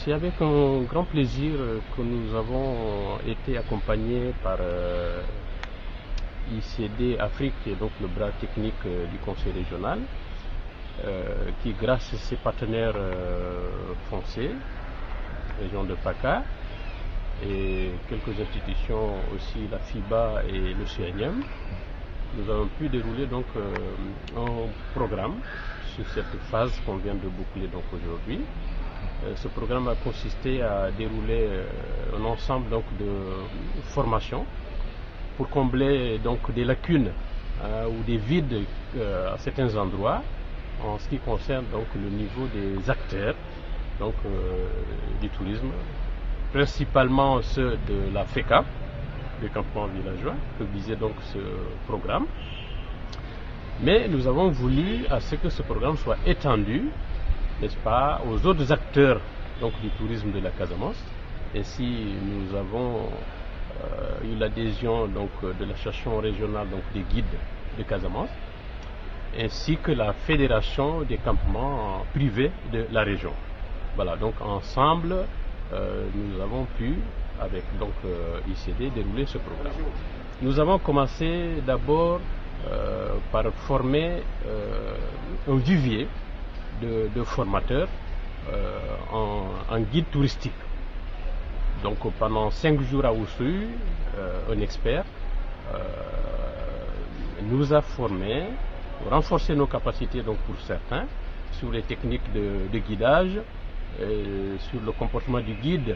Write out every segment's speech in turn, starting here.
C'est avec un grand plaisir que nous avons été accompagnés par ICD Afrique, qui est donc le bras technique du Conseil régional, qui grâce à ses partenaires français, région de PACA, et quelques institutions aussi, la FIBA et le CNM, nous avons pu dérouler donc un programme sur cette phase qu'on vient de boucler donc aujourd'hui. Ce programme a consisté à dérouler un ensemble donc de formations pour combler donc des lacunes ou des vides à certains endroits en ce qui concerne donc le niveau des acteurs donc du tourisme, principalement ceux de la FECA, le campement villageois, que visait donc ce programme. Mais nous avons voulu à ce que ce programme soit étendu, n'est-ce pas, aux autres acteurs donc, du tourisme de la Casamance. Ainsi, nous avons eu l'adhésion donc, de l'association régionale donc, des guides de Casamance, ainsi que la fédération des campements privés de la région. Voilà, donc ensemble, nous avons pu, avec donc ICD, dérouler ce programme. Nous avons commencé d'abord par former un vivier de formateurs en guide touristique. Donc pendant 5 jours à Oussouye, un expert nous a formés, renforcé nos capacités donc pour certains, sur les techniques de guidage, sur le comportement du guide,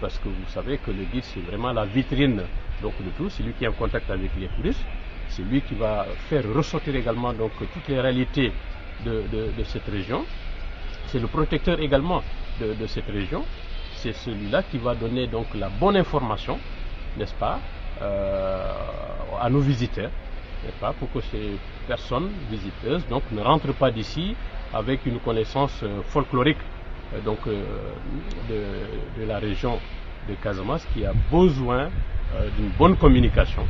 parce que vous savez que le guide c'est vraiment la vitrine donc, de tout, c'est lui qui est en contact avec les touristes, c'est lui qui va faire ressortir également donc, toutes les réalités de cette région. C'est le protecteur également de cette région. C'est celui-là qui va donner donc la bonne information, n'est-ce pas, à nos visiteurs, n'est-ce pas, pour que ces personnes visiteuses donc, ne rentrent pas d'ici avec une connaissance folklorique donc, de la région de Casamance qui a besoin d'une bonne communication,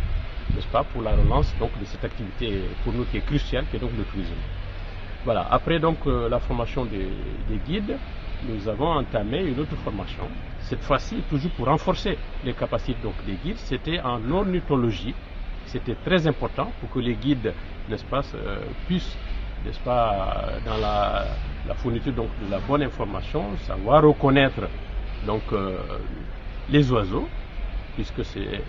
n'est-ce pas, pour la relance donc, de cette activité pour nous qui est cruciale, qui est donc le tourisme. Voilà. Après donc la formation des guides, nous avons entamé une autre formation. Cette fois-ci, toujours pour renforcer les capacités donc, des guides, c'était en ornithologie. C'était très important pour que les guides, n'est-ce pas, puissent, n'est-ce pas, dans la fourniture donc, de la bonne information, savoir reconnaître donc, les oiseaux, puisque c'est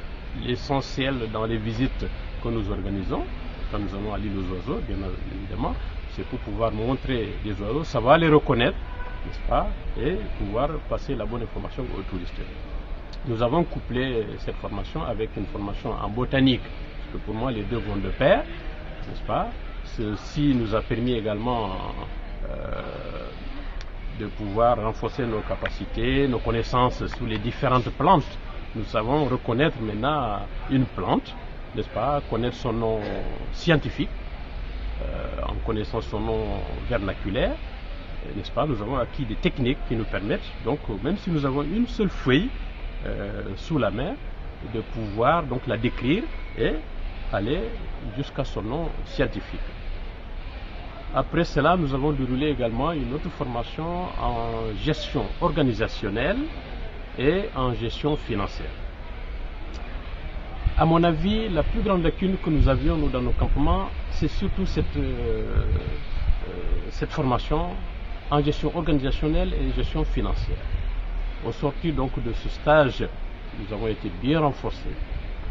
l'essentiel dans les visites que nous organisons, quand nous allons à l'île aux oiseaux, bien évidemment, c'est pour pouvoir montrer des oiseaux, savoir les reconnaître, n'est-ce pas, et pouvoir passer la bonne information aux touristes. Nous avons couplé cette formation avec une formation en botanique, parce que pour moi les deux vont de pair, n'est-ce pas. Ceci nous a permis également de pouvoir renforcer nos capacités, nos connaissances sur les différentes plantes. Nous savons reconnaître maintenant une plante, n'est-ce pas, connaître son nom scientifique, en connaissant son nom vernaculaire, n'est-ce pas, nous avons acquis des techniques qui nous permettent, donc même si nous avons une seule feuille sous la main, de pouvoir donc la décrire et aller jusqu'à son nom scientifique. Après cela, nous avons déroulé également une autre formation en gestion organisationnelle et en gestion financière. À mon avis, la plus grande lacune que nous avions nous, dans nos campements, c'est surtout cette formation en gestion organisationnelle et gestion financière. Au sortir donc de ce stage, nous avons été bien renforcés.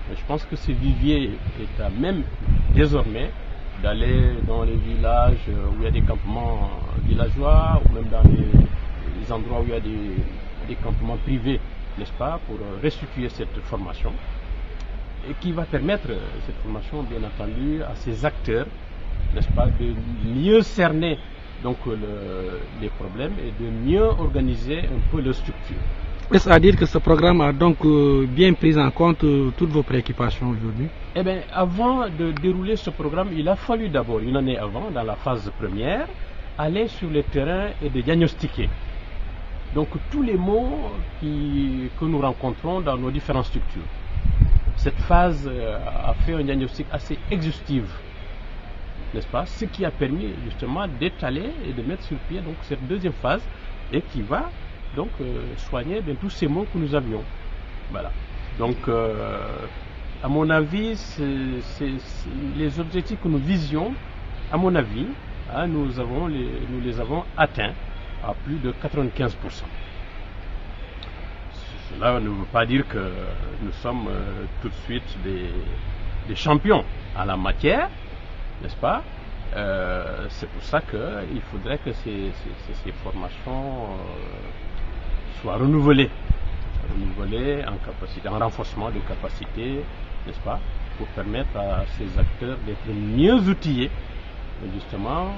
Mais je pense que ce vivier est à même désormais d'aller dans les villages où il y a des campements villageois ou même dans les endroits où il y a des campements privés, n'est-ce pas, pour restituer cette formation. Et qui va permettre, cette formation, bien entendu, à ces acteurs, n'est-ce pas, de mieux cerner donc, les problèmes et de mieux organiser un peu leur structure. Est-ce à dire que ce programme a donc bien pris en compte toutes vos préoccupations aujourd'hui? Eh bien, avant de dérouler ce programme, il a fallu d'abord, une année avant, dans la phase première, aller sur le terrain et de diagnostiquer. Donc tous les maux que nous rencontrons dans nos différentes structures. Cette phase a fait un diagnostic assez exhaustif, n'est-ce pas? Ce qui a permis justement d'étaler et de mettre sur pied donc cette deuxième phase et qui va donc soigner tous ces maux que nous avions. Voilà. Donc, à mon avis, les objectifs que nous visions, à mon avis, hein, nous les avons atteints à plus de 95%. Cela ne veut pas dire que nous sommes tout de suite des champions en la matière, n'est-ce pas? C'est pour ça qu'il faudrait que ces formations soient renouvelées en capacité, en renforcement de capacité, n'est-ce pas, pour permettre à ces acteurs d'être mieux outillés, justement,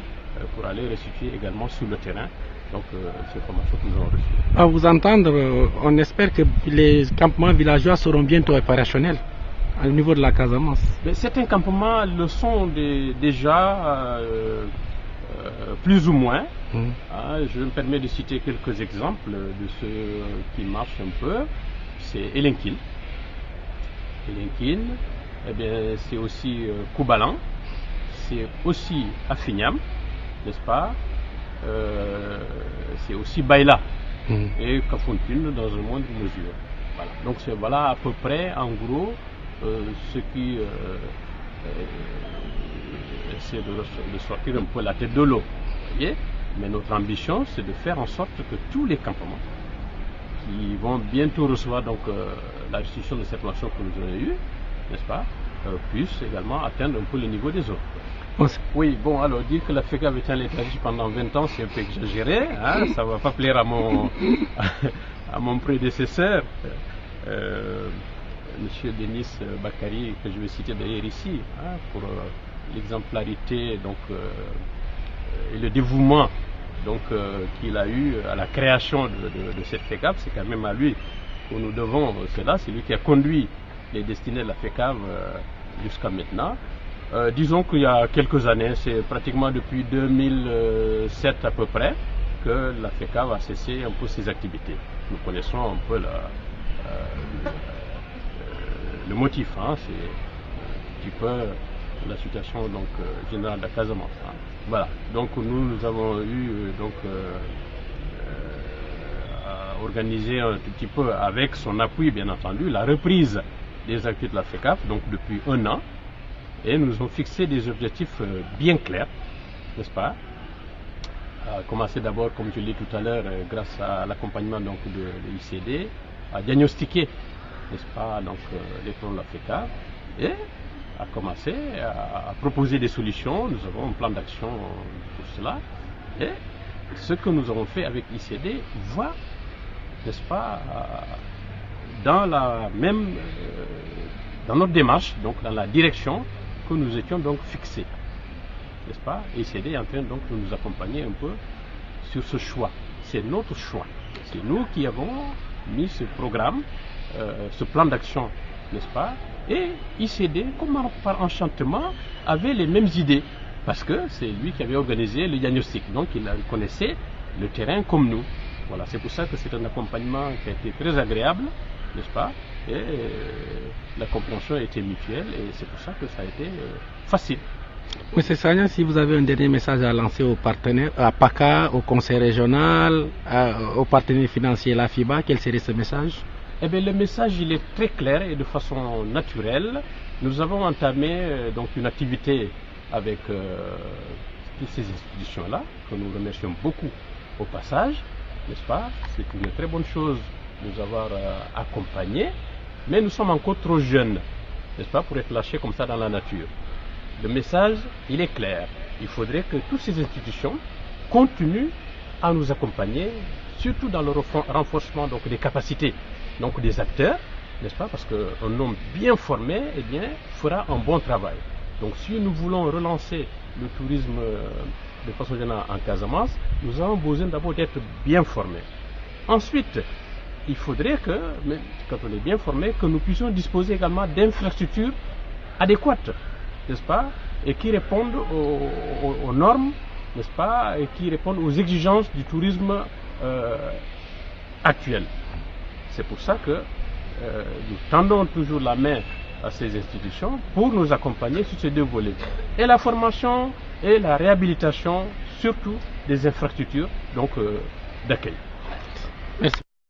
pour aller restituer également sur le terrain. Donc, ces formations que nous avons reçues. À vous entendre, on espère que les campements villageois seront bientôt opérationnels au niveau de la Casamance. Mais certains campements le sont déjà plus ou moins. Je me permets de citer quelques exemples de ceux qui marchent un peu. C'est Elenkin. Elenkin, eh bien, c'est aussi Koubalan, c'est aussi Afignam, n'est-ce pas? C'est aussi Baïla et Kafountine dans une moindre mesure. Voilà. Donc voilà à peu près en gros ce qui essaie de sortir un peu la tête de l'eau. Voyez. Mais notre ambition, c'est de faire en sorte que tous les campements qui vont bientôt recevoir donc la restitution de cette formation que nous avons eue, n'est-ce pas, puissent également atteindre un peu le niveau des autres. Oui, bon, alors dire que la FECAV était en léthargie pendant 20 ans, c'est un peu exagéré, hein, ça ne va pas plaire à mon prédécesseur, M. Denis Bakary, que je vais citer d'ailleurs ici, hein, pour l'exemplarité donc, et le dévouement qu'il a eu à la création de cette FECAV. C'est quand même à lui que nous devons cela, c'est lui qui a conduit les destinées de la FECAV jusqu'à maintenant. Disons qu'il y a quelques années, c'est pratiquement depuis 2007 à peu près, que la FECAV a cessé un peu ses activités. Nous connaissons un peu le motif, hein, c'est un petit peu la situation donc, générale de la Casamance. Hein. Voilà, donc nous avons eu à organiser un tout petit peu, avec son appui bien entendu, la reprise des activités de la FECAV, donc depuis 1 an. Et nous avons fixé des objectifs bien clairs, n'est-ce pas? À commencer d'abord, comme je l'ai dit tout à l'heure, grâce à l'accompagnement donc de l'ICD, à diagnostiquer, n'est-ce pas, donc les problèmes de la FECAV, et à commencer à proposer des solutions. Nous avons un plan d'action pour cela. Et ce que nous avons fait avec l'ICD va, n'est-ce pas, dans la même, dans notre démarche, donc dans la direction que nous étions donc fixés, n'est-ce pas? l'ICD est en train donc de nous accompagner un peu sur ce choix. C'est notre choix. C'est nous qui avons mis ce programme, ce plan d'action, n'est-ce pas? Et ICD, comme par enchantement, avait les mêmes idées, parce que c'est lui qui avait organisé le diagnostic, donc il connaissait le terrain comme nous. Voilà, c'est pour ça que c'est un accompagnement qui a été très agréable, n'est-ce pas? Et la compréhension a été mutuelle, et c'est pour ça que ça a été facile. Monsieur Sagna, si vous avez un dernier message à lancer aux partenaires, à PACA, au conseil régional, aux partenaires financiers, la FIBA, quel serait ce message? Eh bien, le message, il est très clair et de façon naturelle. Nous avons entamé donc une activité avec toutes ces institutions-là, que nous remercions beaucoup au passage, n'est-ce pas? C'est une très bonne chose de nous avoir accompagnés, mais nous sommes encore trop jeunes, n'est-ce pas, pour être lâchés comme ça dans la nature. Le message, il est clair. Il faudrait que toutes ces institutions continuent à nous accompagner, surtout dans le renforcement donc, des capacités donc, des acteurs, n'est-ce pas, parce qu'un homme bien formé, eh bien, fera un bon travail. Donc si nous voulons relancer le tourisme de façon générale en Casamance, nous avons besoin d'abord d'être bien formés. Ensuite, il faudrait que, quand on est bien formé, que nous puissions disposer également d'infrastructures adéquates, n'est-ce pas, et qui répondent aux normes, n'est-ce pas, et qui répondent aux exigences du tourisme actuel. C'est pour ça que nous tendons toujours la main à ces institutions pour nous accompagner sur ces deux volets. Et la formation et la réhabilitation, surtout des infrastructures d'accueil. Merci.